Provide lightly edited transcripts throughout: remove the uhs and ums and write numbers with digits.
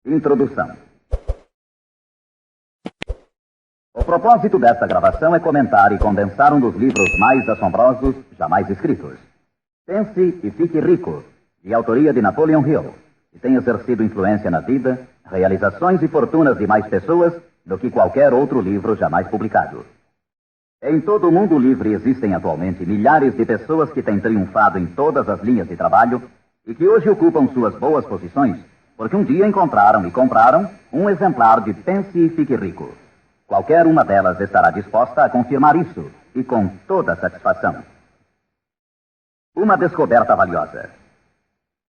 Introdução. O propósito desta gravação é comentar e condensar um dos livros mais assombrosos jamais escritos. Pense e Fique Rico, de autoria de Napoleon Hill, que tem exercido influência na vida, realizações e fortunas de mais pessoas do que qualquer outro livro jamais publicado. Em todo o mundo livre existem atualmente milhares de pessoas que têm triunfado em todas as linhas de trabalho e que hoje ocupam suas boas posições porque um dia encontraram e compraram um exemplar de Pense e Fique Rico. Qualquer uma delas estará disposta a confirmar isso, e com toda satisfação. Uma descoberta valiosa.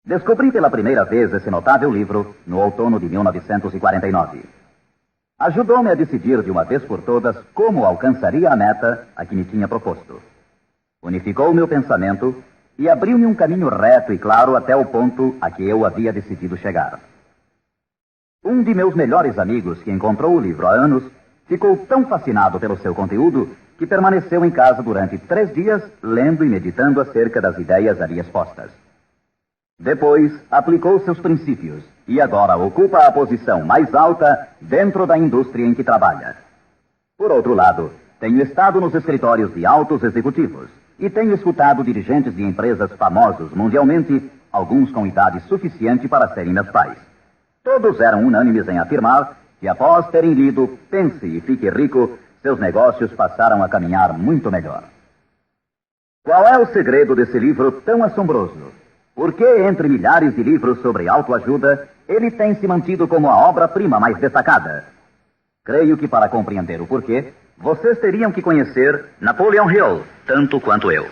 Descobri pela primeira vez esse notável livro no outono de 1949. Ajudou-me a decidir de uma vez por todas como alcançaria a meta a que me tinha proposto. Unificou meu pensamento e abriu-me um caminho reto e claro até o ponto a que eu havia decidido chegar. Um de meus melhores amigos, que encontrou o livro há anos, ficou tão fascinado pelo seu conteúdo que permaneceu em casa durante 3 dias, lendo e meditando acerca das ideias ali expostas. Depois, aplicou seus princípios e agora ocupa a posição mais alta dentro da indústria em que trabalha. Por outro lado, tenho estado nos escritórios de altos executivos e tenho escutado dirigentes de empresas famosos mundialmente, alguns com idade suficiente para serem meus pais. Todos eram unânimes em afirmar que, após terem lido Pense e Fique Rico, seus negócios passaram a caminhar muito melhor. Qual é o segredo desse livro tão assombroso? Por que, entre milhares de livros sobre autoajuda, ele tem se mantido como a obra-prima mais destacada? Creio que, para compreender o porquê, vocês teriam que conhecer Napoleon Hill, tanto quanto eu.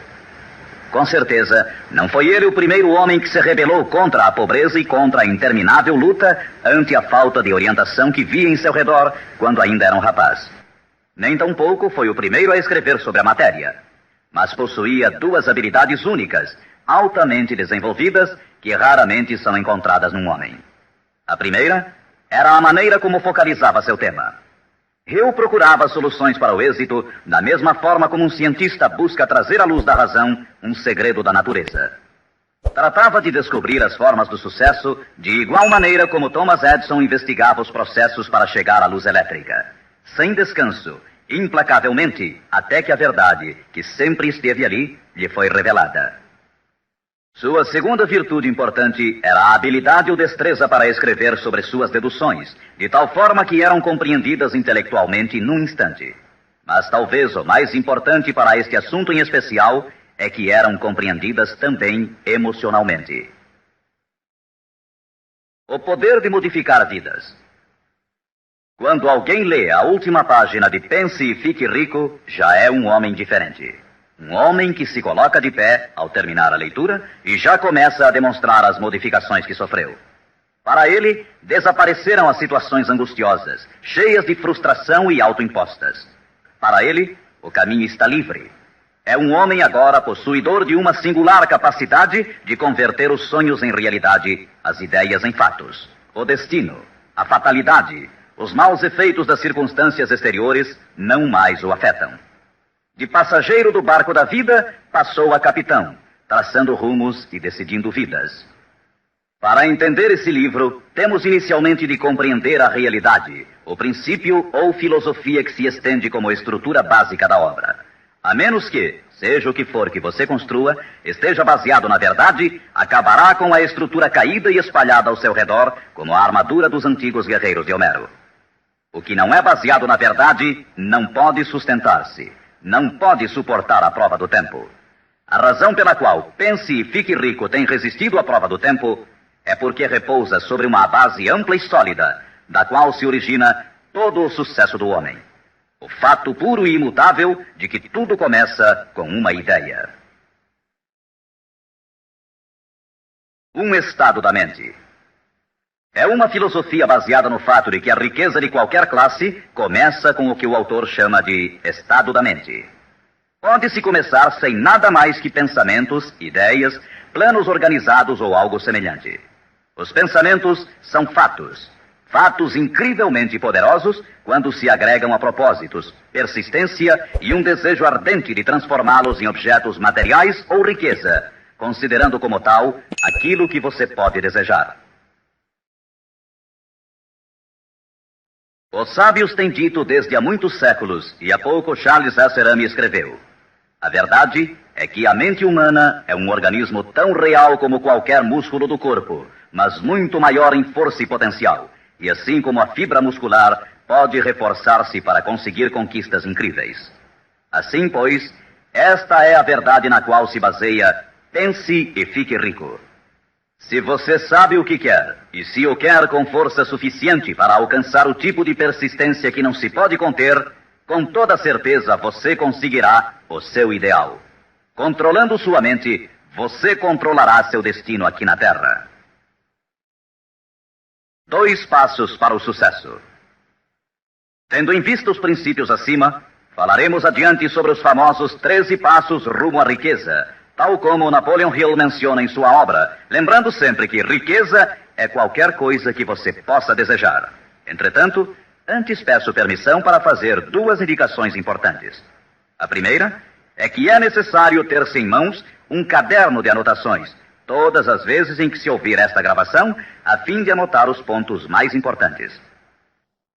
Com certeza, não foi ele o primeiro homem que se rebelou contra a pobreza e contra a interminável luta ante a falta de orientação que via em seu redor quando ainda era um rapaz. Nem tampouco foi o primeiro a escrever sobre a matéria, mas possuía 2 habilidades únicas, altamente desenvolvidas, que raramente são encontradas num homem. A primeira era a maneira como focalizava seu tema. Hill procurava soluções para o êxito da mesma forma como um cientista busca trazer à luz da razão um segredo da natureza. Tratava de descobrir as formas do sucesso de igual maneira como Thomas Edison investigava os processos para chegar à luz elétrica, sem descanso, implacavelmente, até que a verdade, que sempre esteve ali, lhe foi revelada. Sua segunda virtude importante era a habilidade ou destreza para escrever sobre suas deduções, de tal forma que eram compreendidas intelectualmente num instante. Mas talvez o mais importante para este assunto em especial é que eram compreendidas também emocionalmente. O poder de modificar vidas. Quando alguém lê a última página de Pense e Fique Rico, já é um homem diferente. Um homem que se coloca de pé ao terminar a leitura e já começa a demonstrar as modificações que sofreu. Para ele, desapareceram as situações angustiosas, cheias de frustração e autoimpostas. Para ele, o caminho está livre. É um homem agora possuidor de uma singular capacidade de converter os sonhos em realidade, as ideias em fatos. O destino, a fatalidade, os maus efeitos das circunstâncias exteriores não mais o afetam. De passageiro do barco da vida, passou a capitão, traçando rumos e decidindo vidas. Para entender esse livro, temos inicialmente de compreender a realidade, o princípio ou filosofia que se estende como estrutura básica da obra. A menos que, seja o que for que você construa, esteja baseado na verdade, acabará com a estrutura caída e espalhada ao seu redor, como a armadura dos antigos guerreiros de Homero. O que não é baseado na verdade não pode sustentar-se. Não pode suportar a prova do tempo. A razão pela qual Pense e Fique Rico tem resistido à prova do tempo é porque repousa sobre uma base ampla e sólida, da qual se origina todo o sucesso do homem. O fato puro e imutável de que tudo começa com uma ideia. Um estado da mente. É uma filosofia baseada no fato de que a riqueza de qualquer classe começa com o que o autor chama de estado da mente. Pode-se começar sem nada mais que pensamentos, ideias, planos organizados ou algo semelhante. Os pensamentos são fatos. Fatos incrivelmente poderosos quando se agregam a propósitos, persistência e um desejo ardente de transformá-los em objetos materiais ou riqueza, considerando como tal aquilo que você pode desejar. Os sábios têm dito desde há muitos séculos, e há pouco Charles Asserami escreveu: a verdade é que a mente humana é um organismo tão real como qualquer músculo do corpo, mas muito maior em força e potencial, e assim como a fibra muscular pode reforçar-se para conseguir conquistas incríveis. Assim, pois, esta é a verdade na qual se baseia Pense e Fique Rico. Se você sabe o que quer, e se o quer com força suficiente para alcançar o tipo de persistência que não se pode conter, com toda certeza você conseguirá o seu ideal. Controlando sua mente, você controlará seu destino aqui na Terra. 2 passos para o sucesso. Tendo em vista os princípios acima, falaremos adiante sobre os famosos 13 passos rumo à riqueza, tal como Napoleon Hill menciona em sua obra, lembrando sempre que riqueza é qualquer coisa que você possa desejar. Entretanto, antes peço permissão para fazer 2 indicações importantes. A primeira é que é necessário ter-se em mãos um caderno de anotações, todas as vezes em que se ouvir esta gravação, a fim de anotar os pontos mais importantes.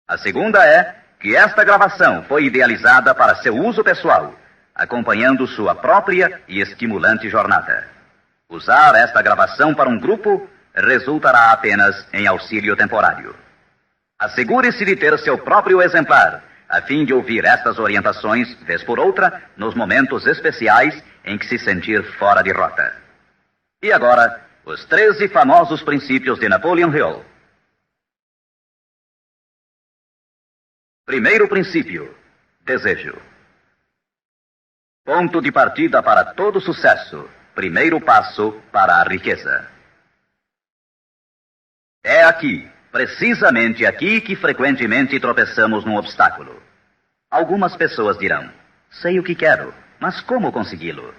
A segunda é que esta gravação foi idealizada para seu uso pessoal, acompanhando sua própria e estimulante jornada. Usar esta gravação para um grupo resultará apenas em auxílio temporário. Assegure-se de ter seu próprio exemplar, a fim de ouvir estas orientações, vez por outra, nos momentos especiais em que se sentir fora de rota. E agora, os 13 famosos princípios de Napoleon Hill. Primeiro princípio: desejo. Ponto de partida para todo sucesso. Primeiro passo para a riqueza. É aqui, precisamente aqui, que frequentemente tropeçamos num obstáculo. Algumas pessoas dirão: sei o que quero, mas como consegui-lo?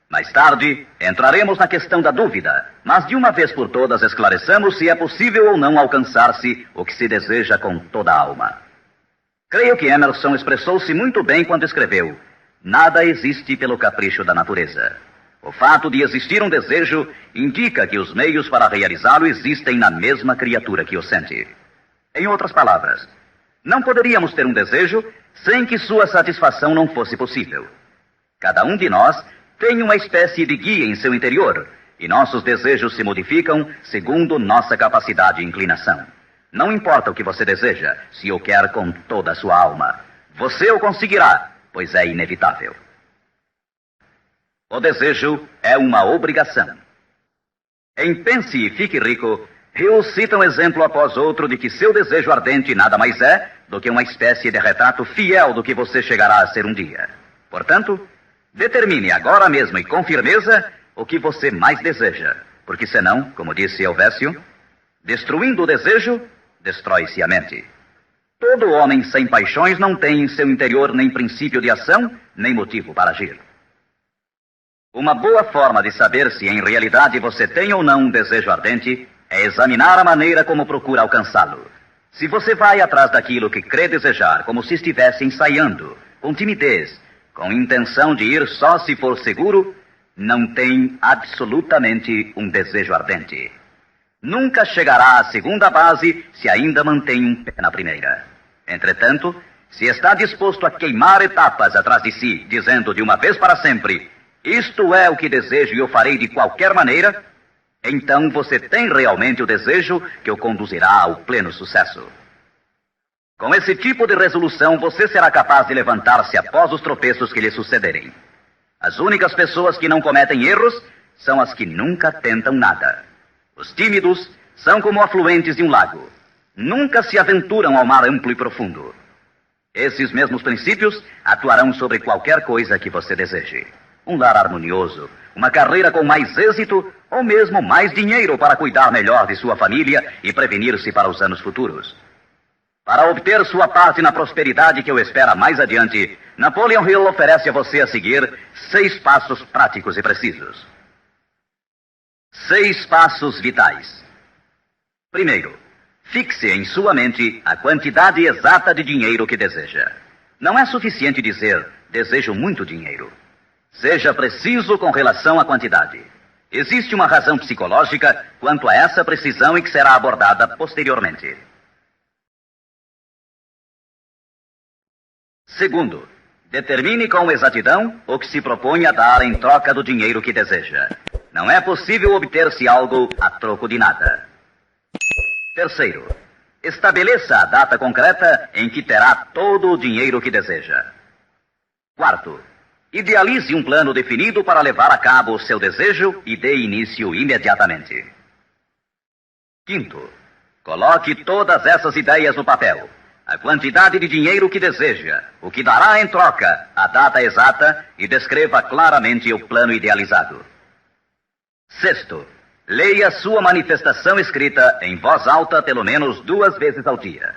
Mais tarde, entraremos na questão da dúvida, mas de uma vez por todas esclareçamos se é possível ou não alcançar-se o que se deseja com toda a alma. Creio que Emerson expressou-se muito bem quando escreveu: nada existe pelo capricho da natureza. O fato de existir um desejo indica que os meios para realizá-lo existem na mesma criatura que o sente. Em outras palavras, não poderíamos ter um desejo sem que sua satisfação não fosse possível. Cada um de nós tem uma espécie de guia em seu interior, e nossos desejos se modificam segundo nossa capacidade e inclinação. Não importa o que você deseja, se o quer com toda a sua alma. Você o conseguirá, pois é inevitável. O desejo é uma obrigação. Em Pense e Fique Rico, Hill cita um exemplo após outro de que seu desejo ardente nada mais é do que uma espécie de retrato fiel do que você chegará a ser um dia. Portanto, determine agora mesmo e com firmeza o que você mais deseja, porque senão, como disse Helvécio, destruindo o desejo, destrói-se a mente. Todo homem sem paixões não tem em seu interior nem princípio de ação, nem motivo para agir. Uma boa forma de saber se em realidade você tem ou não um desejo ardente é examinar a maneira como procura alcançá-lo. Se você vai atrás daquilo que crê desejar como se estivesse ensaiando, com timidez, com intenção de ir só se for seguro, não tem absolutamente um desejo ardente. Nunca chegará à segunda base se ainda mantém um pé na primeira. Entretanto, se está disposto a queimar etapas atrás de si, dizendo de uma vez para sempre: isto é o que desejo e o farei de qualquer maneira, então você tem realmente o desejo que o conduzirá ao pleno sucesso. Com esse tipo de resolução, você será capaz de levantar-se após os tropeços que lhe sucederem. As únicas pessoas que não cometem erros são as que nunca tentam nada. Os tímidos são como afluentes de um lago. Nunca se aventuram ao mar amplo e profundo. Esses mesmos princípios atuarão sobre qualquer coisa que você deseje. Um lar harmonioso, uma carreira com mais êxito ou mesmo mais dinheiro para cuidar melhor de sua família e prevenir-se para os anos futuros. Para obter sua parte na prosperidade que o espera mais adiante, Napoleon Hill oferece a você a seguir 6 passos práticos e precisos. 6 passos vitais. Primeiro, fixe em sua mente a quantidade exata de dinheiro que deseja. Não é suficiente dizer: desejo muito dinheiro. Seja preciso com relação à quantidade. Existe uma razão psicológica quanto a essa precisão e que será abordada posteriormente. Segundo, determine com exatidão o que se propõe a dar em troca do dinheiro que deseja. Não é possível obter-se algo a troco de nada. Terceiro, estabeleça a data concreta em que terá todo o dinheiro que deseja. Quarto, idealize um plano definido para levar a cabo o seu desejo e dê início imediatamente. Quinto, coloque todas essas ideias no papel. A quantidade de dinheiro que deseja, o que dará em troca, a data exata e descreva claramente o plano idealizado. Sexto, leia sua manifestação escrita em voz alta pelo menos 2 vezes ao dia.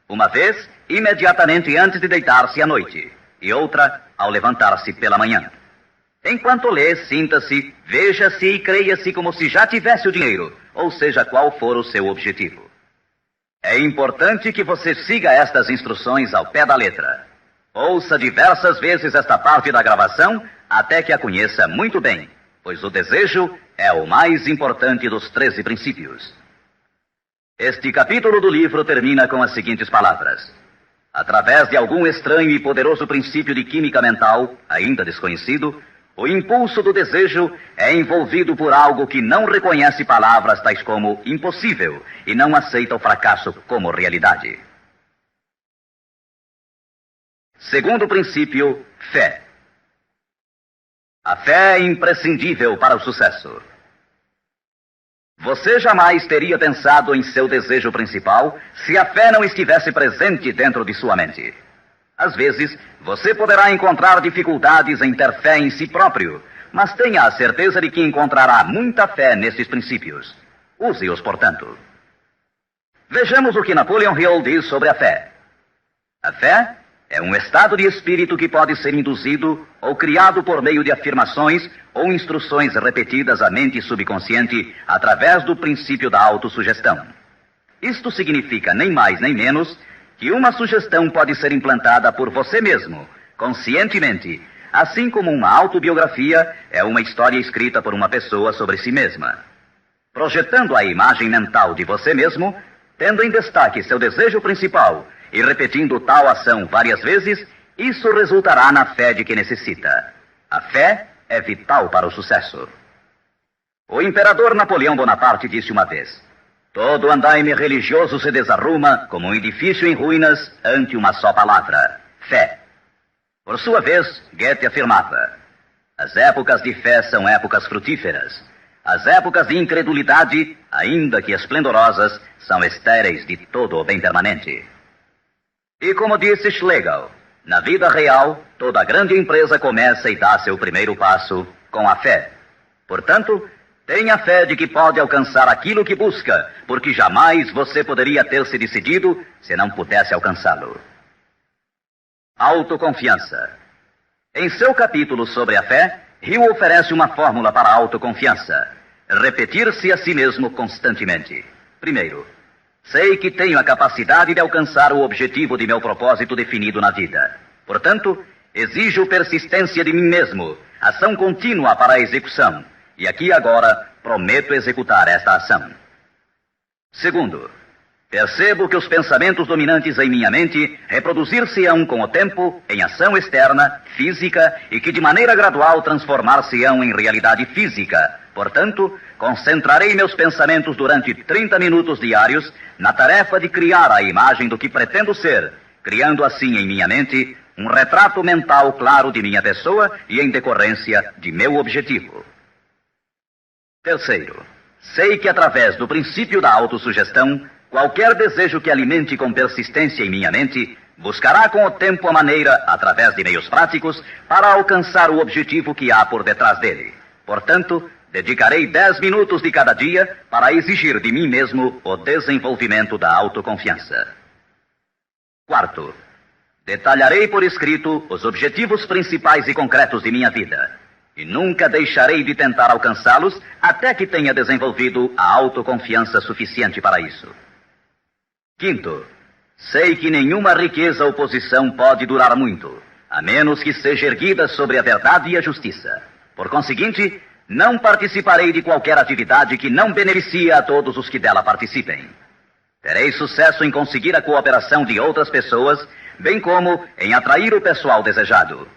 Uma vez, imediatamente antes de deitar-se à noite, e outra, ao levantar-se pela manhã. Enquanto lê, sinta-se, veja-se e creia-se como se já tivesse o dinheiro, ou seja, qual for o seu objetivo. É importante que você siga estas instruções ao pé da letra. Ouça diversas vezes esta parte da gravação até que a conheça muito bem, pois o desejo é o mais importante dos 13 princípios. Este capítulo do livro termina com as seguintes palavras: através de algum estranho e poderoso princípio de química mental, ainda desconhecido, o impulso do desejo é envolvido por algo que não reconhece palavras tais como impossível e não aceita o fracasso como realidade. Segundo princípio, fé. A fé é imprescindível para o sucesso. Você jamais teria pensado em seu desejo principal se a fé não estivesse presente dentro de sua mente. Às vezes, você poderá encontrar dificuldades em ter fé em si próprio, mas tenha a certeza de que encontrará muita fé nesses princípios. Use-os, portanto. Vejamos o que Napoleon Hill diz sobre a fé. A fé é um estado de espírito que pode ser induzido ou criado por meio de afirmações ou instruções repetidas à mente subconsciente através do princípio da autossugestão. Isto significa nem mais nem menos que uma sugestão pode ser implantada por você mesmo, conscientemente, assim como uma autobiografia é uma história escrita por uma pessoa sobre si mesma. Projetando a imagem mental de você mesmo, tendo em destaque seu desejo principal e repetindo tal ação várias vezes, isso resultará na fé de que necessita. A fé é vital para o sucesso. O imperador Napoleão Bonaparte disse uma vez: todo andaime religioso se desarruma como um edifício em ruínas ante uma só palavra: fé. Por sua vez, Goethe afirmava: as épocas de fé são épocas frutíferas. As épocas de incredulidade, ainda que esplendorosas, são estéreis de todo o bem permanente. E como disse Schlegel, na vida real, toda grande empresa começa e dá seu primeiro passo com a fé. Portanto, tenha fé de que pode alcançar aquilo que busca, porque jamais você poderia ter se decidido se não pudesse alcançá-lo. Autoconfiança. Em seu capítulo sobre a fé, Hill oferece uma fórmula para a autoconfiança: repetir-se a si mesmo constantemente. Primeiro, sei que tenho a capacidade de alcançar o objetivo de meu propósito definido na vida. Portanto, exijo persistência de mim mesmo, ação contínua para a execução. E aqui agora prometo executar esta ação. Segundo, percebo que os pensamentos dominantes em minha mente reproduzir-se-ão com o tempo em ação externa, física, e que de maneira gradual transformar-se-ão em realidade física. Portanto, concentrarei meus pensamentos durante 30 minutos diários na tarefa de criar a imagem do que pretendo ser, criando assim em minha mente um retrato mental claro de minha pessoa e em decorrência de meu objetivo. Terceiro, sei que através do princípio da autossugestão, qualquer desejo que alimente com persistência em minha mente, buscará com o tempo a maneira, através de meios práticos, para alcançar o objetivo que há por detrás dele. Portanto, dedicarei 10 minutos de cada dia para exigir de mim mesmo o desenvolvimento da autoconfiança. Quarto, detalharei por escrito os objetivos principais e concretos de minha vida. E nunca deixarei de tentar alcançá-los até que tenha desenvolvido a autoconfiança suficiente para isso. Quinto, sei que nenhuma riqueza ou posição pode durar muito, a menos que seja erguida sobre a verdade e a justiça. Por conseguinte, não participarei de qualquer atividade que não beneficie a todos os que dela participem. Terei sucesso em conseguir a cooperação de outras pessoas, bem como em atrair o pessoal desejado.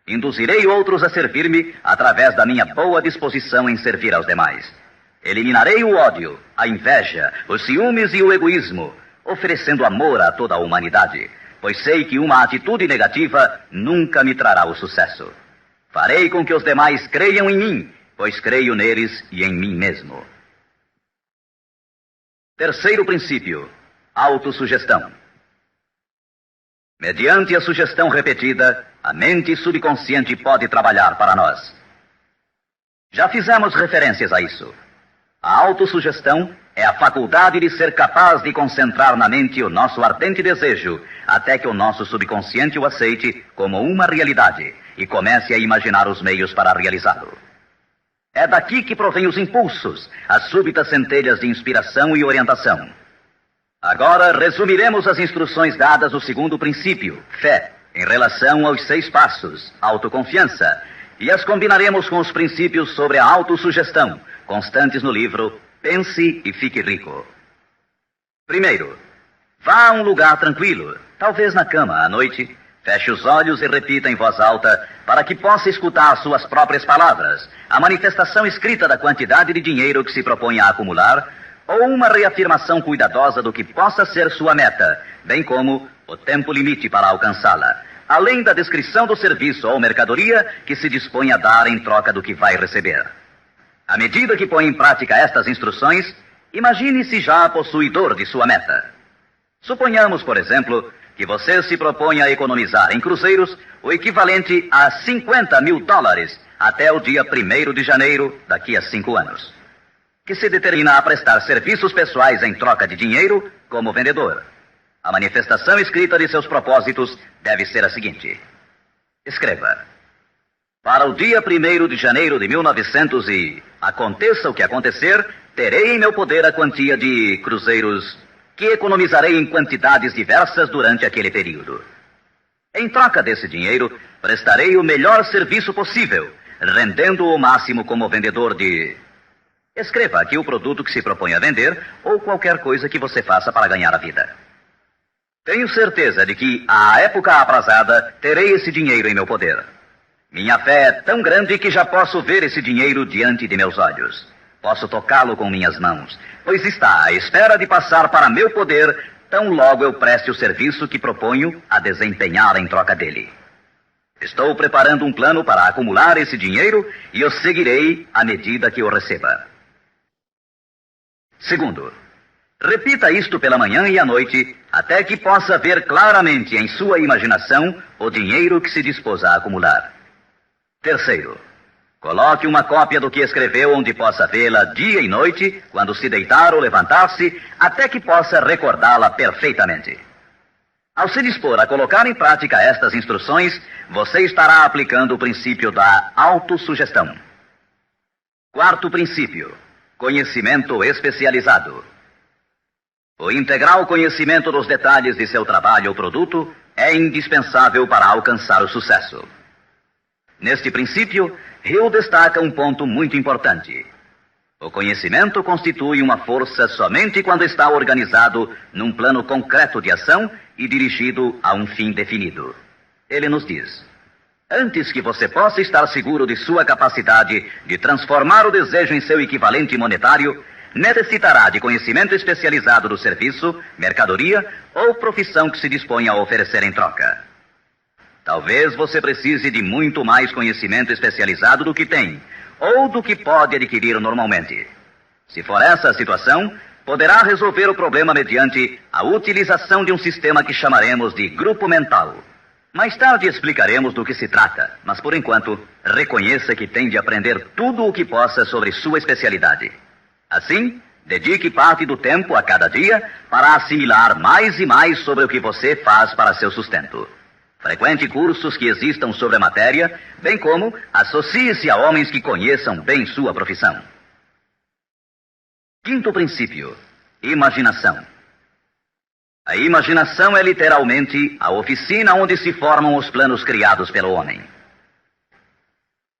Induzirei outros a servir-me através da minha boa disposição em servir aos demais. Eliminarei o ódio, a inveja, os ciúmes e o egoísmo, oferecendo amor a toda a humanidade, pois sei que uma atitude negativa nunca me trará o sucesso. Farei com que os demais creiam em mim, pois creio neles e em mim mesmo. Terceiro princípio: autossugestão. Mediante a sugestão repetida, a mente subconsciente pode trabalhar para nós. Já fizemos referências a isso. A autossugestão é a faculdade de ser capaz de concentrar na mente o nosso ardente desejo, até que o nosso subconsciente o aceite como uma realidade e comece a imaginar os meios para realizá-lo. É daqui que provém os impulsos, as súbitas centelhas de inspiração e orientação. Agora resumiremos as instruções dadas no segundo princípio, fé, em relação aos 6 passos, autoconfiança, e as combinaremos com os princípios sobre a autossugestão, constantes no livro Pense e Fique Rico. Primeiro, vá a um lugar tranquilo, talvez na cama à noite, feche os olhos e repita em voz alta, para que possa escutar suas próprias palavras, a manifestação escrita da quantidade de dinheiro que se propõe a acumular, ou uma reafirmação cuidadosa do que possa ser sua meta, bem como o tempo limite para alcançá-la, além da descrição do serviço ou mercadoria que se dispõe a dar em troca do que vai receber. À medida que põe em prática estas instruções, imagine-se já possuidor de sua meta. Suponhamos, por exemplo, que você se propõe a economizar em cruzeiros o equivalente a $50 mil até o dia 1º de janeiro daqui a 5 anos, que se determina a prestar serviços pessoais em troca de dinheiro como vendedor. A manifestação escrita de seus propósitos deve ser a seguinte. Escreva: para o dia 1º de janeiro de 1900 e aconteça o que acontecer, terei em meu poder a quantia de cruzeiros que economizarei em quantidades diversas durante aquele período. Em troca desse dinheiro, prestarei o melhor serviço possível, rendendo o máximo como vendedor de... Escreva aqui o produto que se propõe a vender ou qualquer coisa que você faça para ganhar a vida. Tenho certeza de que, à época aprazada, terei esse dinheiro em meu poder. Minha fé é tão grande que já posso ver esse dinheiro diante de meus olhos. Posso tocá-lo com minhas mãos, pois está à espera de passar para meu poder, tão logo eu preste o serviço que proponho a desempenhar em troca dele. Estou preparando um plano para acumular esse dinheiro e eu seguirei à medida que o receba. Segundo, repita isto pela manhã e à noite, até que possa ver claramente em sua imaginação o dinheiro que se dispôs a acumular. Terceiro, coloque uma cópia do que escreveu onde possa vê-la dia e noite, quando se deitar ou levantar-se, até que possa recordá-la perfeitamente. Ao se dispor a colocar em prática estas instruções, você estará aplicando o princípio da autossugestão. Quarto princípio: conhecimento especializado. O integral conhecimento dos detalhes de seu trabalho ou produto é indispensável para alcançar o sucesso. Neste princípio, Hill destaca um ponto muito importante. O conhecimento constitui uma força somente quando está organizado num plano concreto de ação e dirigido a um fim definido. Ele nos diz: antes que você possa estar seguro de sua capacidade de transformar o desejo em seu equivalente monetário, necessitará de conhecimento especializado do serviço, mercadoria ou profissão que se dispõe a oferecer em troca. Talvez você precise de muito mais conhecimento especializado do que tem, ou do que pode adquirir normalmente. Se for essa a situação, poderá resolver o problema mediante a utilização de um sistema que chamaremos de grupo mental. Mais tarde explicaremos do que se trata, mas por enquanto, reconheça que tem de aprender tudo o que possa sobre sua especialidade. Assim, dedique parte do tempo a cada dia para assimilar mais e mais sobre o que você faz para seu sustento. Frequente cursos que existam sobre a matéria, bem como associe-se a homens que conheçam bem sua profissão. Quinto princípio: imaginação. A imaginação é literalmente a oficina onde se formam os planos criados pelo homem.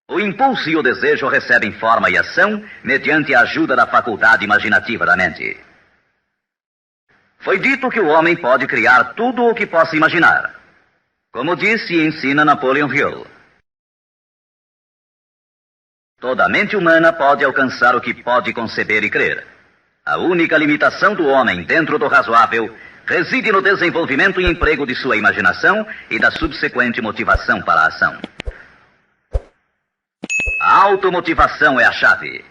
O impulso e o desejo recebem forma e ação mediante a ajuda da faculdade imaginativa da mente. Foi dito que o homem pode criar tudo o que possa imaginar. Como disse e ensina Napoleon Hill. Toda mente humana pode alcançar o que pode conceber e crer. A única limitação do homem dentro do razoável reside no desenvolvimento e emprego de sua imaginação e da subsequente motivação para a ação. A automotivação é a chave.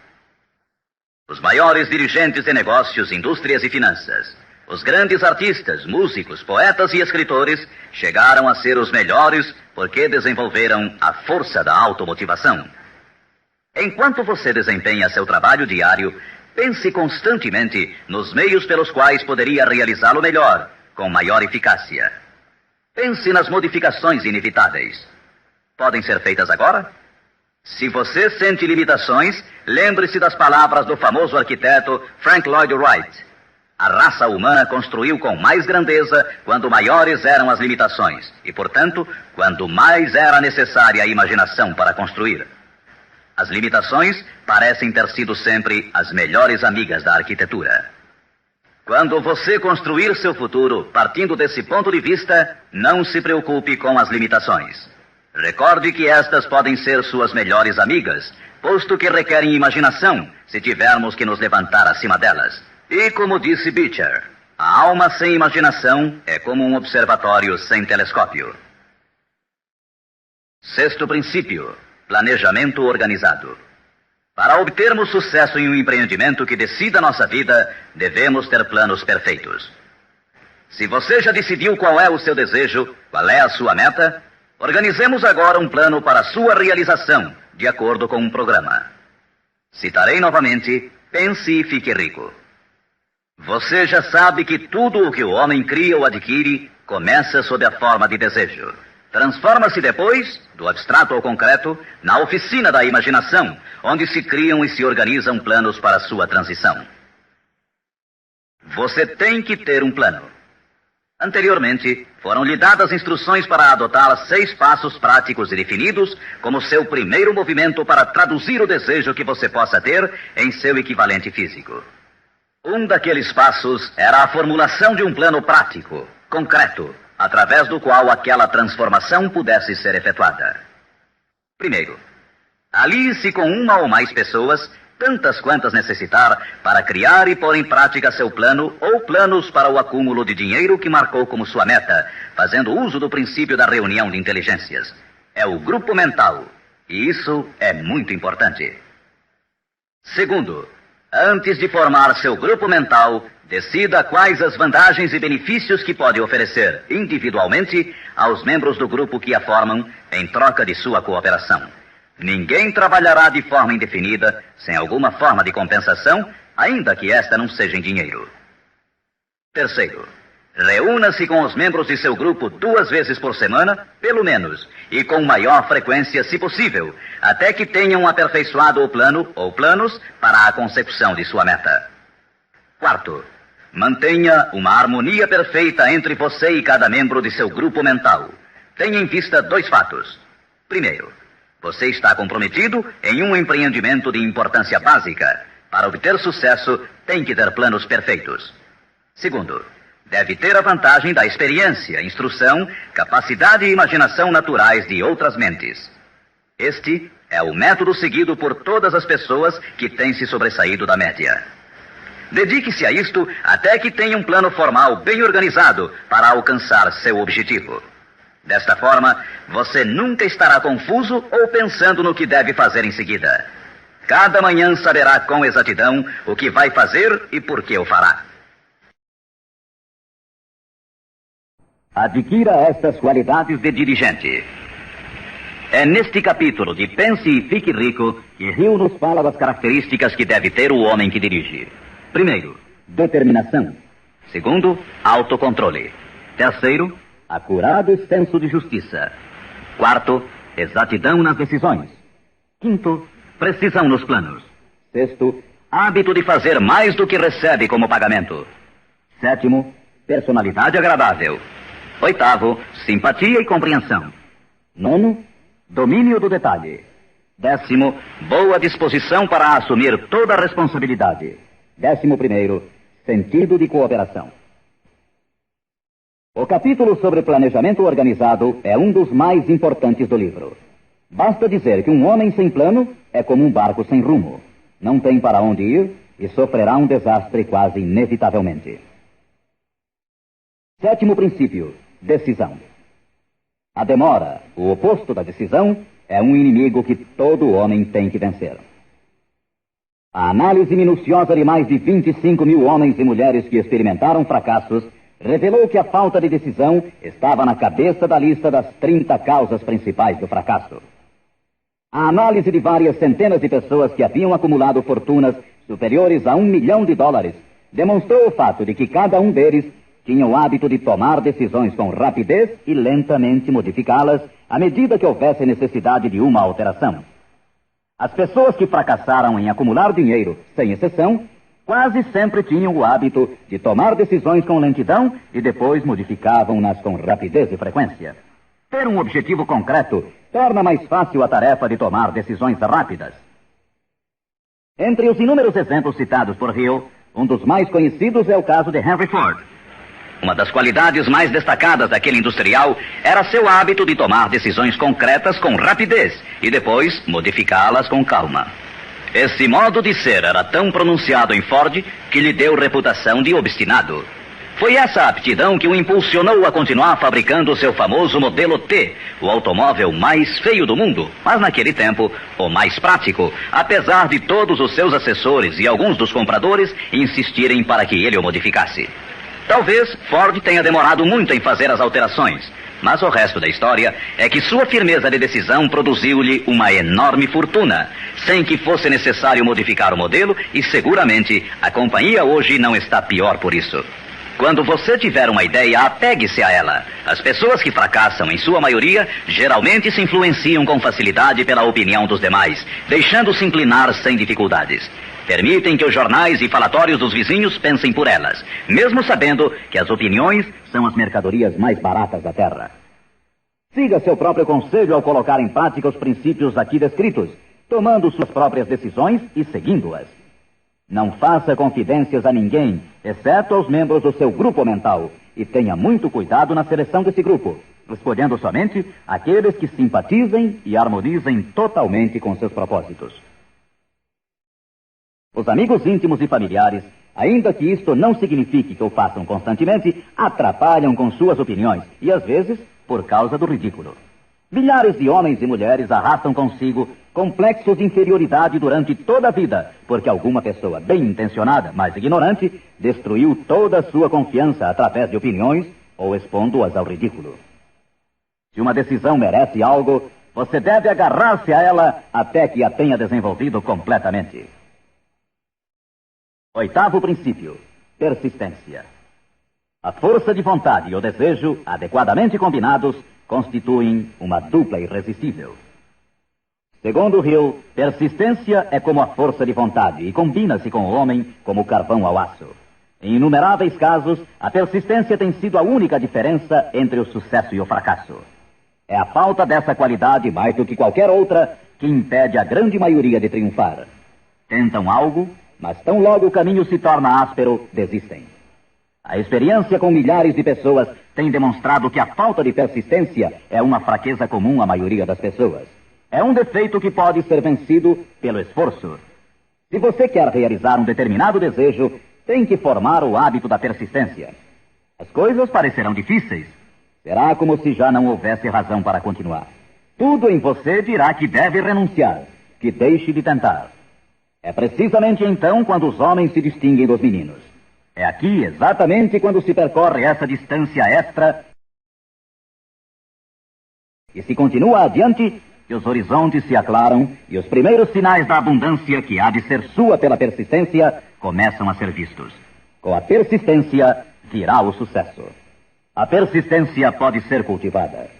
Os maiores dirigentes de negócios, indústrias e finanças, os grandes artistas, músicos, poetas e escritores chegaram a ser os melhores porque desenvolveram a força da automotivação. Enquanto você desempenha seu trabalho diário, pense constantemente nos meios pelos quais poderia realizá-lo melhor, com maior eficácia. Pense nas modificações inevitáveis. Podem ser feitas agora? Se você sente limitações, lembre-se das palavras do famoso arquiteto Frank Lloyd Wright. A raça humana construiu com mais grandeza quando maiores eram as limitações e, portanto, quando mais era necessária a imaginação para construir. As limitações parecem ter sido sempre as melhores amigas da arquitetura. Quando você construir seu futuro partindo desse ponto de vista, não se preocupe com as limitações. Recorde que estas podem ser suas melhores amigas, posto que requerem imaginação se tivermos que nos levantar acima delas. E como disse Beecher, a alma sem imaginação é como um observatório sem telescópio. Sexto princípio: planejamento organizado. Para obtermos sucesso em um empreendimento que decida nossa vida, devemos ter planos perfeitos. Se você já decidiu qual é o seu desejo, qual é a sua meta, organizemos agora um plano para a sua realização, de acordo com um programa. Citarei novamente: pense e fique rico. Você já sabe que tudo o que o homem cria ou adquire começa sob a forma de desejo. Transforma-se depois, do abstrato ao concreto, na oficina da imaginação, onde se criam e se organizam planos para sua transição. Você tem que ter um plano. Anteriormente, foram-lhe dadas instruções para adotar 6 passos práticos e definidos como seu primeiro movimento para traduzir o desejo que você possa ter em seu equivalente físico. Um daqueles passos era a formulação de um plano prático, concreto, através do qual aquela transformação pudesse ser efetuada. Primeiro, alie-se com uma ou mais pessoas, tantas quantas necessitar, para criar e pôr em prática seu plano ou planos para o acúmulo de dinheiro que marcou como sua meta, fazendo uso do princípio da reunião de inteligências. É o grupo mental, e isso é muito importante. Segundo, antes de formar seu grupo mental, decida quais as vantagens e benefícios que pode oferecer individualmente aos membros do grupo que a formam em troca de sua cooperação. Ninguém trabalhará de forma indefinida, sem alguma forma de compensação, ainda que esta não seja em dinheiro. Terceiro, reúna-se com os membros de seu grupo 2 vezes por semana, pelo menos, e com maior frequência, se possível, até que tenham aperfeiçoado o plano ou planos para a consecução de sua meta. Quarto, mantenha uma harmonia perfeita entre você e cada membro de seu grupo mental. Tenha em vista 2 fatos. Primeiro, você está comprometido em um empreendimento de importância básica. Para obter sucesso, tem que ter planos perfeitos. Segundo, deve ter a vantagem da experiência, instrução, capacidade e imaginação naturais de outras mentes. Este é o método seguido por todas as pessoas que têm se sobressaído da média. Dedique-se a isto até que tenha um plano formal bem organizado para alcançar seu objetivo. Desta forma, você nunca estará confuso ou pensando no que deve fazer em seguida. Cada manhã saberá com exatidão o que vai fazer e por que o fará. Adquira estas qualidades de dirigente. É neste capítulo de Pense e Fique Rico que Hill nos fala das características que deve ter o homem que dirige. Primeiro, determinação. Segundo, autocontrole. Terceiro, acurado senso de justiça. Quarto, exatidão nas decisões. Quinto, precisão nos planos. Sexto, hábito de fazer mais do que recebe como pagamento. Sétimo, personalidade agradável. Oitavo, simpatia e compreensão. Nono, domínio do detalhe. Décimo, boa disposição para assumir toda a responsabilidade. 11º, sentido de cooperação. O capítulo sobre planejamento organizado é um dos mais importantes do livro. Basta dizer que um homem sem plano é como um barco sem rumo. Não tem para onde ir e sofrerá um desastre quase inevitavelmente. 7º princípio, decisão. A demora, o oposto da decisão, é um inimigo que todo homem tem que vencer. A análise minuciosa de mais de 25 mil homens e mulheres que experimentaram fracassos revelou que a falta de decisão estava na cabeça da lista das 30 causas principais do fracasso. A análise de várias centenas de pessoas que haviam acumulado fortunas superiores a $1 milhão demonstrou o fato de que cada um deles tinha o hábito de tomar decisões com rapidez e lentamente modificá-las à medida que houvesse necessidade de uma alteração. As pessoas que fracassaram em acumular dinheiro, sem exceção, quase sempre tinham o hábito de tomar decisões com lentidão e depois modificavam-nas com rapidez e frequência. Ter um objetivo concreto torna mais fácil a tarefa de tomar decisões rápidas. Entre os inúmeros exemplos citados por Hill, um dos mais conhecidos é o caso de Henry Ford. Uma das qualidades mais destacadas daquele industrial era seu hábito de tomar decisões concretas com rapidez e depois modificá-las com calma. Esse modo de ser era tão pronunciado em Ford que lhe deu reputação de obstinado. Foi essa aptidão que o impulsionou a continuar fabricando seu famoso modelo T, o automóvel mais feio do mundo, mas naquele tempo o mais prático, apesar de todos os seus assessores e alguns dos compradores insistirem para que ele o modificasse. Talvez Ford tenha demorado muito em fazer as alterações, mas o resto da história é que sua firmeza de decisão produziu-lhe uma enorme fortuna, sem que fosse necessário modificar o modelo, e seguramente a companhia hoje não está pior por isso. Quando você tiver uma ideia, apegue-se a ela. As pessoas que fracassam, em sua maioria, geralmente se influenciam com facilidade pela opinião dos demais, deixando-se inclinar sem dificuldades. Permitem que os jornais e falatórios dos vizinhos pensem por elas, mesmo sabendo que as opiniões são as mercadorias mais baratas da terra. Siga seu próprio conselho ao colocar em prática os princípios aqui descritos, tomando suas próprias decisões e seguindo-as. Não faça confidências a ninguém, exceto aos membros do seu grupo mental, e tenha muito cuidado na seleção desse grupo, escolhendo somente aqueles que simpatizem e harmonizem totalmente com seus propósitos. Os amigos íntimos e familiares, ainda que isto não signifique que o façam constantemente, atrapalham com suas opiniões e, às vezes, por causa do ridículo. Milhares de homens e mulheres arrastam consigo complexos de inferioridade durante toda a vida, porque alguma pessoa bem intencionada, mas ignorante, destruiu toda a sua confiança através de opiniões ou expondo-as ao ridículo. Se uma decisão merece algo, você deve agarrar-se a ela até que a tenha desenvolvido completamente. 8º princípio, persistência. A força de vontade e o desejo, adequadamente combinados, constituem uma dupla irresistível. Segundo Hill, persistência é como a força de vontade e combina-se com o homem como o carvão ao aço. Em inumeráveis casos, a persistência tem sido a única diferença entre o sucesso e o fracasso. É a falta dessa qualidade, mais do que qualquer outra, que impede a grande maioria de triunfar. Tentam algo, mas tão logo o caminho se torna áspero, desistem. A experiência com milhares de pessoas tem demonstrado que a falta de persistência é uma fraqueza comum à maioria das pessoas. É um defeito que pode ser vencido pelo esforço. Se você quer realizar um determinado desejo, tem que formar o hábito da persistência. As coisas parecerão difíceis. Será como se já não houvesse razão para continuar. Tudo em você dirá que deve renunciar, que deixe de tentar. É precisamente então quando os homens se distinguem dos meninos. É aqui, exatamente quando se percorre essa distância extra e se continua adiante, que os horizontes se aclaram e os primeiros sinais da abundância que há de ser sua pela persistência começam a ser vistos. Com a persistência virá o sucesso. A persistência pode ser cultivada.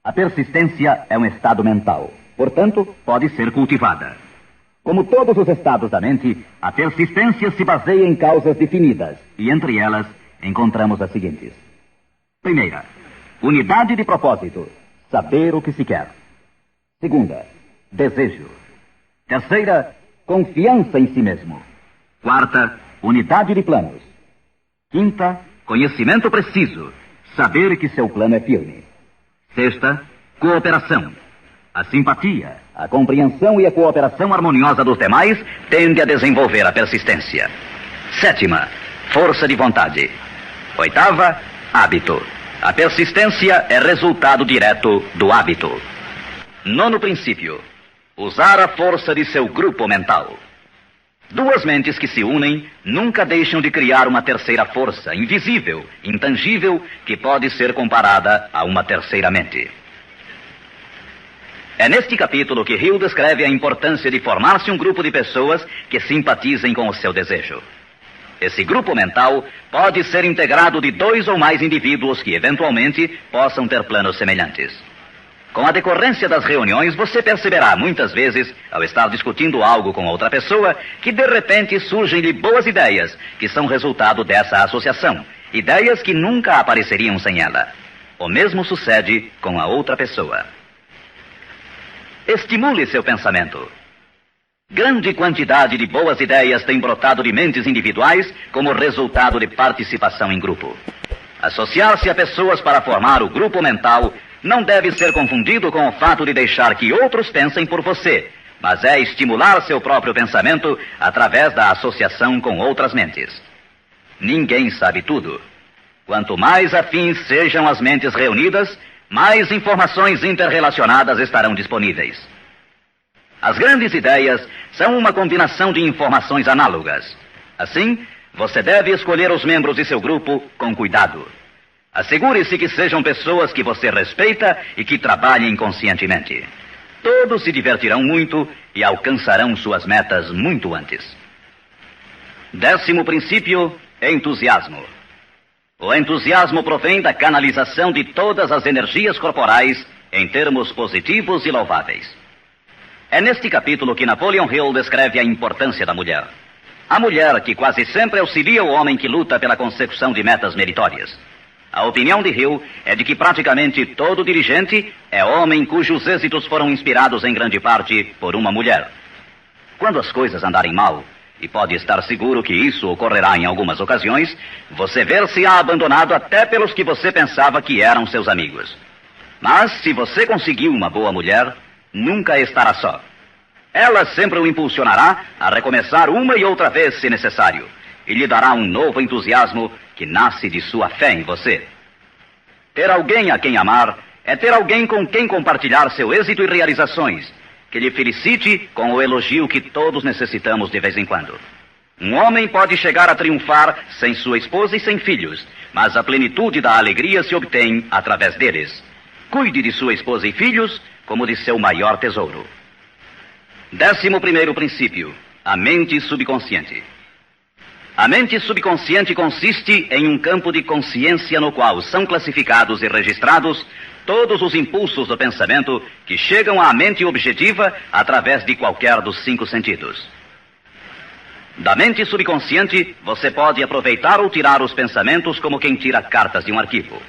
A persistência é um estado mental, portanto, pode ser cultivada. Como todos os estados da mente, a persistência se baseia em causas definidas, e entre elas encontramos as seguintes. Primeira, unidade de propósito, saber o que se quer. Segunda, desejo. Terceira, confiança em si mesmo. Quarta, unidade de planos. Quinta, conhecimento preciso, saber que seu plano é firme. Sexta, cooperação. A simpatia, a compreensão e a cooperação harmoniosa dos demais tende a desenvolver a persistência. Sétima, força de vontade. Oitava, hábito. A persistência é resultado direto do hábito. Nono princípio, usar a força de seu grupo mental. Duas mentes que se unem nunca deixam de criar uma terceira força, invisível, intangível, que pode ser comparada a uma terceira mente. É neste capítulo que Hill descreve a importância de formar-se um grupo de pessoas que simpatizem com o seu desejo. Esse grupo mental pode ser integrado de 2 ou mais indivíduos que, eventualmente, possam ter planos semelhantes. Com a decorrência das reuniões, você perceberá muitas vezes, ao estar discutindo algo com outra pessoa, que de repente surgem-lhe boas ideias, que são resultado dessa associação. Ideias que nunca apareceriam sem ela. O mesmo sucede com a outra pessoa. Estimule seu pensamento. Grande quantidade de boas ideias tem brotado de mentes individuais como resultado de participação em grupo. Associar-se a pessoas para formar o grupo mental não deve ser confundido com o fato de deixar que outros pensem por você, mas é estimular seu próprio pensamento através da associação com outras mentes. Ninguém sabe tudo. Quanto mais afins sejam as mentes reunidas, mais informações interrelacionadas estarão disponíveis. As grandes ideias são uma combinação de informações análogas. Assim, você deve escolher os membros de seu grupo com cuidado. Assegure-se que sejam pessoas que você respeita e que trabalhem conscientemente. Todos se divertirão muito e alcançarão suas metas muito antes. 10º princípio, entusiasmo. O entusiasmo provém da canalização de todas as energias corporais em termos positivos e louváveis. É neste capítulo que Napoleon Hill descreve a importância da mulher. A mulher que quase sempre auxilia o homem que luta pela consecução de metas meritórias. A opinião de Hill é de que praticamente todo dirigente é homem cujos êxitos foram inspirados em grande parte por uma mulher. Quando as coisas andarem mal, e pode estar seguro que isso ocorrerá em algumas ocasiões, você ver-se-á abandonado até pelos que você pensava que eram seus amigos. Mas, se você conseguiu uma boa mulher, nunca estará só. Ela sempre o impulsionará a recomeçar uma e outra vez, se necessário, e lhe dará um novo entusiasmo que nasce de sua fé em você. Ter alguém a quem amar é ter alguém com quem compartilhar seu êxito e realizações, que lhe felicite com o elogio que todos necessitamos de vez em quando. Um homem pode chegar a triunfar sem sua esposa e sem filhos, mas a plenitude da alegria se obtém através deles. Cuide de sua esposa e filhos como de seu maior tesouro. 11º princípio, a mente subconsciente. A mente subconsciente consiste em um campo de consciência no qual são classificados e registrados todos os impulsos do pensamento que chegam à mente objetiva através de qualquer dos 5 sentidos. Da mente subconsciente, você pode aproveitar ou tirar os pensamentos como quem tira cartas de um arquivo.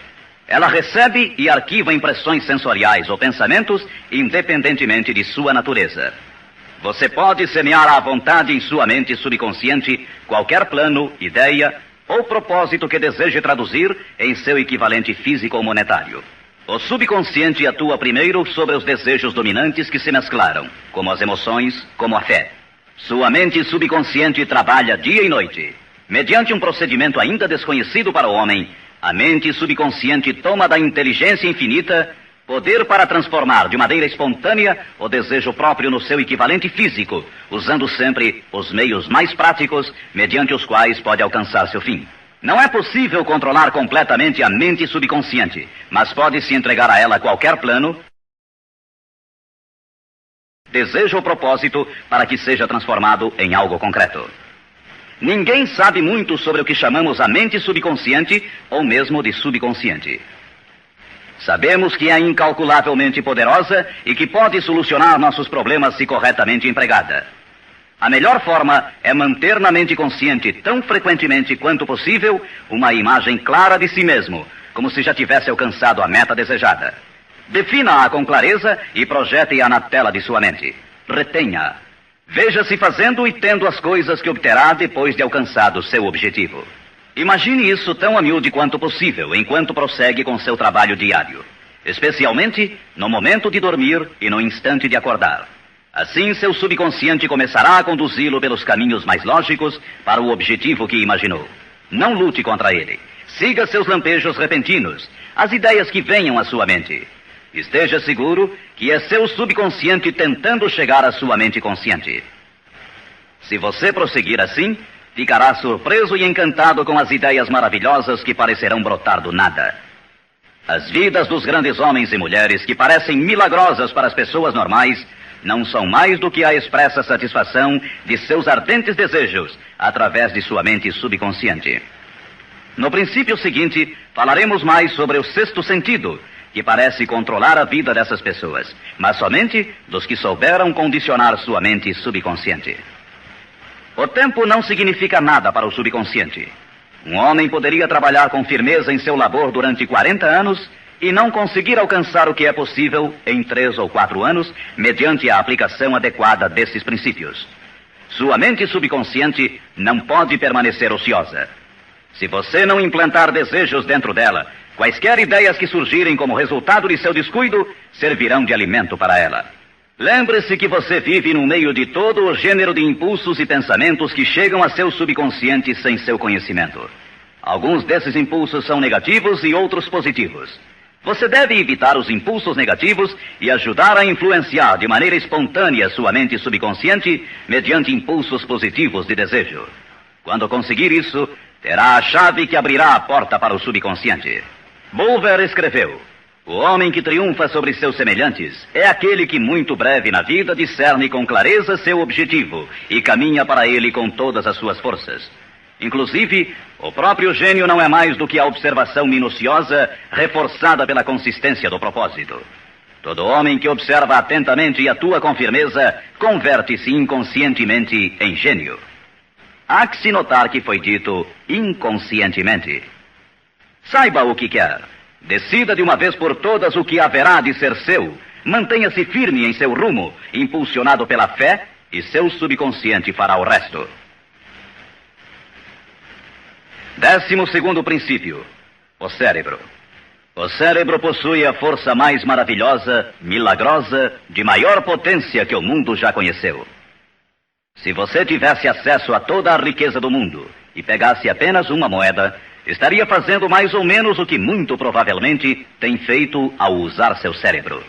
Ela recebe e arquiva impressões sensoriais ou pensamentos independentemente de sua natureza. Você pode semear à vontade em sua mente subconsciente qualquer plano, ideia ou propósito que deseje traduzir em seu equivalente físico ou monetário. O subconsciente atua primeiro sobre os desejos dominantes que se mesclaram, como as emoções, como a fé. Sua mente subconsciente trabalha dia e noite. Mediante um procedimento ainda desconhecido para o homem, a mente subconsciente toma da inteligência infinita poder para transformar de maneira espontânea o desejo próprio no seu equivalente físico, usando sempre os meios mais práticos mediante os quais pode alcançar seu fim. Não é possível controlar completamente a mente subconsciente, mas pode-se entregar a ela qualquer plano, desejo ou propósito para que seja transformado em algo concreto. Ninguém sabe muito sobre o que chamamos a mente subconsciente ou mesmo de subconsciente. Sabemos que é incalculavelmente poderosa e que pode solucionar nossos problemas se corretamente empregada. A melhor forma é manter na mente consciente, tão frequentemente quanto possível, uma imagem clara de si mesmo, como se já tivesse alcançado a meta desejada. Defina-a com clareza e projete-a na tela de sua mente. Retenha. Veja-se fazendo e tendo as coisas que obterá depois de alcançado seu objetivo. Imagine isso tão a miúde quanto possível enquanto prossegue com seu trabalho diário, especialmente no momento de dormir e no instante de acordar. Assim, seu subconsciente começará a conduzi-lo pelos caminhos mais lógicos para o objetivo que imaginou. Não lute contra ele. Siga seus lampejos repentinos, as ideias que venham à sua mente. Esteja seguro que é seu subconsciente tentando chegar à sua mente consciente. Se você prosseguir assim, ficará surpreso e encantado com as ideias maravilhosas que parecerão brotar do nada. As vidas dos grandes homens e mulheres que parecem milagrosas para as pessoas normais não são mais do que a expressa satisfação de seus ardentes desejos através de sua mente subconsciente. No princípio seguinte, falaremos mais sobre o sexto sentido, que parece controlar a vida dessas pessoas, mas somente dos que souberam condicionar sua mente subconsciente. O tempo não significa nada para o subconsciente. Um homem poderia trabalhar com firmeza em seu labor durante 40 anos e não conseguir alcançar o que é possível em 3 ou 4 anos, mediante a aplicação adequada desses princípios. Sua mente subconsciente não pode permanecer ociosa. Se você não implantar desejos dentro dela, quaisquer ideias que surgirem como resultado de seu descuido servirão de alimento para ela. Lembre-se que você vive no meio de todo o gênero de impulsos e pensamentos que chegam a seu subconsciente sem seu conhecimento. Alguns desses impulsos são negativos e outros positivos. Você deve evitar os impulsos negativos e ajudar a influenciar de maneira espontânea sua mente subconsciente mediante impulsos positivos de desejo. Quando conseguir isso, terá a chave que abrirá a porta para o subconsciente. Bulwer escreveu: o homem que triunfa sobre seus semelhantes é aquele que muito breve na vida discerne com clareza seu objetivo e caminha para ele com todas as suas forças. Inclusive, o próprio gênio não é mais do que a observação minuciosa reforçada pela consistência do propósito. Todo homem que observa atentamente e atua com firmeza converte-se inconscientemente em gênio. Há que se notar que foi dito inconscientemente. Saiba o que quer. Decida de uma vez por todas o que haverá de ser seu. Mantenha-se firme em seu rumo, impulsionado pela fé, e seu subconsciente fará o resto. 12º princípio: o cérebro. O cérebro possui a força mais maravilhosa, milagrosa, de maior potência que o mundo já conheceu. Se você tivesse acesso a toda a riqueza do mundo e pegasse apenas uma moeda, estaria fazendo mais ou menos o que muito provavelmente tem feito ao usar seu cérebro.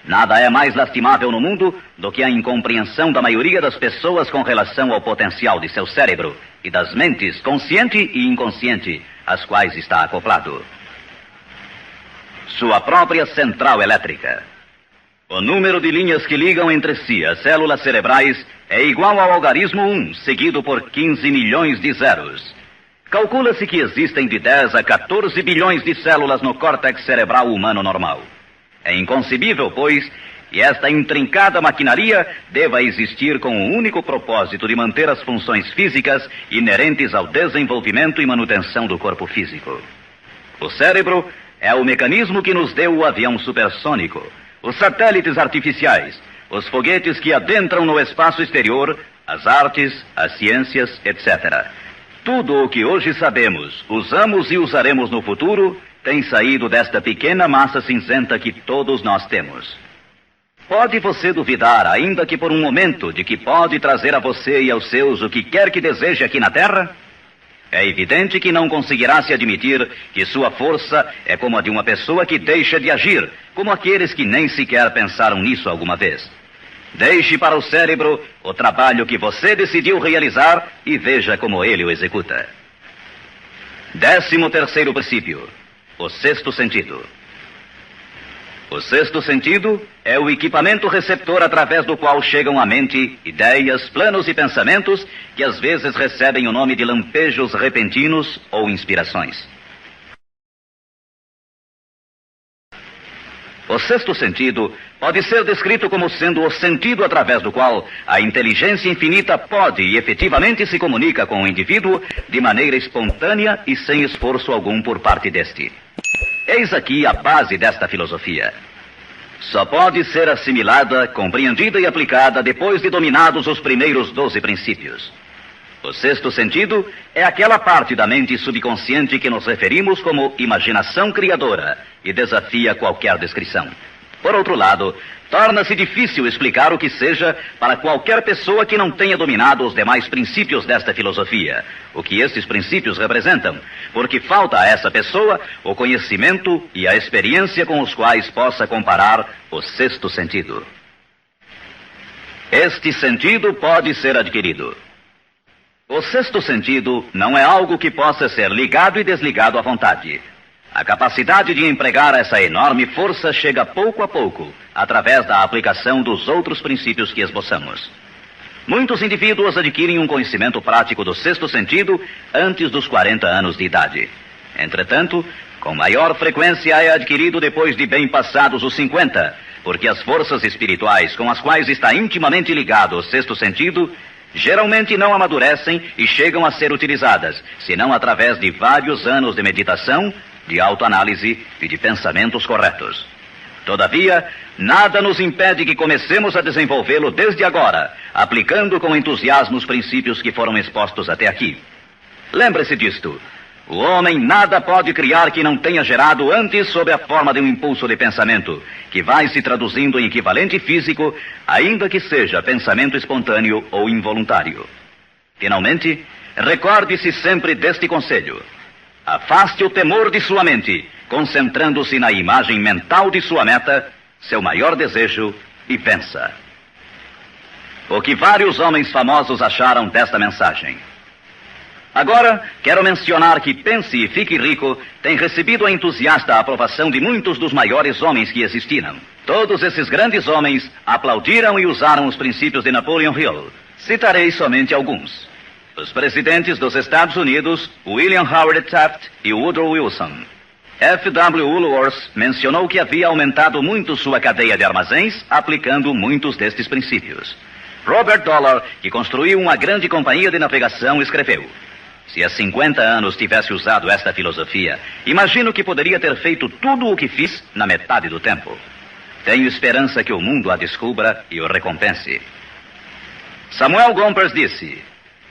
Nada é mais lastimável no mundo do que a incompreensão da maioria das pessoas com relação ao potencial de seu cérebro e das mentes consciente e inconsciente, às quais está acoplado. Sua própria central elétrica. O número de linhas que ligam entre si as células cerebrais é igual ao algarismo 1, seguido por 15 milhões de zeros. Calcula-se que existem de 10 a 14 bilhões de células no córtex cerebral humano normal. É inconcebível, pois, que esta intrincada maquinaria deva existir com o único propósito de manter as funções físicas inerentes ao desenvolvimento e manutenção do corpo físico. O cérebro é o mecanismo que nos deu o avião supersônico, os satélites artificiais, os foguetes que adentram no espaço exterior, as artes, as ciências, etc. Tudo o que hoje sabemos, usamos e usaremos no futuro, tem saído desta pequena massa cinzenta que todos nós temos. Pode você duvidar, ainda que por um momento, de que pode trazer a você e aos seus o que quer que deseje aqui na Terra? É evidente que não conseguirá se admitir que sua força é como a de uma pessoa que deixa de agir, como aqueles que nem sequer pensaram nisso alguma vez. Deixe para o cérebro o trabalho que você decidiu realizar e veja como ele o executa. 13º princípio: o sexto sentido. O sexto sentido é o equipamento receptor através do qual chegam à mente ideias, planos e pensamentos que às vezes recebem o nome de lampejos repentinos ou inspirações. O sexto sentido pode ser descrito como sendo o sentido através do qual a inteligência infinita pode e efetivamente se comunica com o indivíduo de maneira espontânea e sem esforço algum por parte deste. Eis aqui a base desta filosofia. só pode ser assimilada, compreendida e aplicada depois de dominados os primeiros 12 princípios. O sexto sentido é aquela parte da mente subconsciente que nos referimos como imaginação criadora e desafia qualquer descrição. Por outro lado, torna-se difícil explicar o que seja para qualquer pessoa que não tenha dominado os demais princípios desta filosofia, o que estes princípios representam, porque falta a essa pessoa o conhecimento e a experiência com os quais possa comparar o sexto sentido. Este sentido pode ser adquirido. O sexto sentido não é algo que possa ser ligado e desligado à vontade. A capacidade de empregar essa enorme força chega pouco a pouco, através da aplicação dos outros princípios que esboçamos. Muitos indivíduos adquirem um conhecimento prático do sexto sentido antes dos 40 anos de idade. Entretanto, com maior frequência é adquirido depois de bem passados os 50, porque as forças espirituais com as quais está intimamente ligado o sexto sentido geralmente não amadurecem e chegam a ser utilizadas, senão através de vários anos de meditação, de autoanálise e de pensamentos corretos. Todavia, nada nos impede que comecemos a desenvolvê-lo desde agora, aplicando com entusiasmo os princípios que foram expostos até aqui. Lembre-se disto. O homem nada pode criar que não tenha gerado antes sob a forma de um impulso de pensamento, que vai se traduzindo em equivalente físico, ainda que seja pensamento espontâneo ou involuntário. Finalmente, recorde-se sempre deste conselho. Afaste o temor de sua mente, concentrando-se na imagem mental de sua meta, seu maior desejo, e vença. O que vários homens famosos acharam desta mensagem? Agora, quero mencionar que Pense e Fique Rico tem recebido a entusiasta aprovação de muitos dos maiores homens que existiram. Todos esses grandes homens aplaudiram e usaram os princípios de Napoleon Hill. Citarei somente alguns. Os presidentes dos Estados Unidos, William Howard Taft e Woodrow Wilson. F. W. Woolworth mencionou que havia aumentado muito sua cadeia de armazéns aplicando muitos destes princípios. Robert Dollar, que construiu uma grande companhia de navegação, escreveu: se há 50 anos tivesse usado esta filosofia, imagino que poderia ter feito tudo o que fiz na metade do tempo. Tenho esperança que o mundo a descubra e o recompense. Samuel Gompers disse: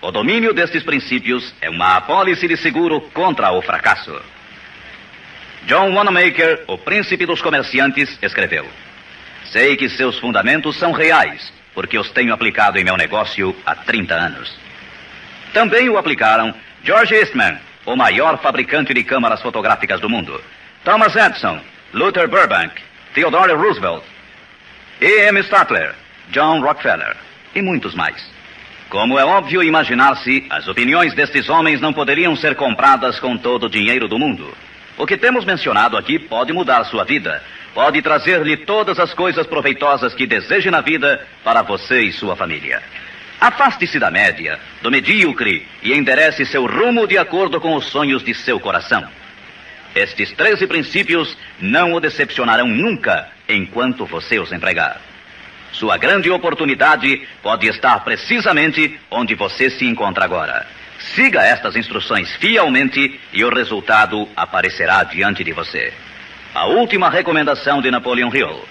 o domínio destes princípios é uma apólice de seguro contra o fracasso. John Wanamaker, o príncipe dos comerciantes, escreveu: sei que seus fundamentos são reais, porque os tenho aplicado em meu negócio há 30 anos. Também o aplicaram George Eastman, o maior fabricante de câmaras fotográficas do mundo, Thomas Edison, Luther Burbank, Theodore Roosevelt, E.M. Statler, John Rockefeller e muitos mais. Como é óbvio imaginar-se, as opiniões destes homens não poderiam ser compradas com todo o dinheiro do mundo. O que temos mencionado aqui pode mudar sua vida, pode trazer-lhe todas as coisas proveitosas que deseje na vida para você e sua família. Afaste-se da média, do medíocre e enderece seu rumo de acordo com os sonhos de seu coração. Estes 13 princípios não o decepcionarão nunca enquanto você os empregar. Sua grande oportunidade pode estar precisamente onde você se encontra agora. Siga estas instruções fielmente e o resultado aparecerá diante de você. A última recomendação de Napoleon Hill: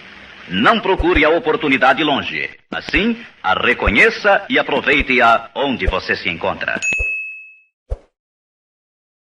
não procure a oportunidade longe. Assim, a reconheça e aproveite-a onde você se encontra.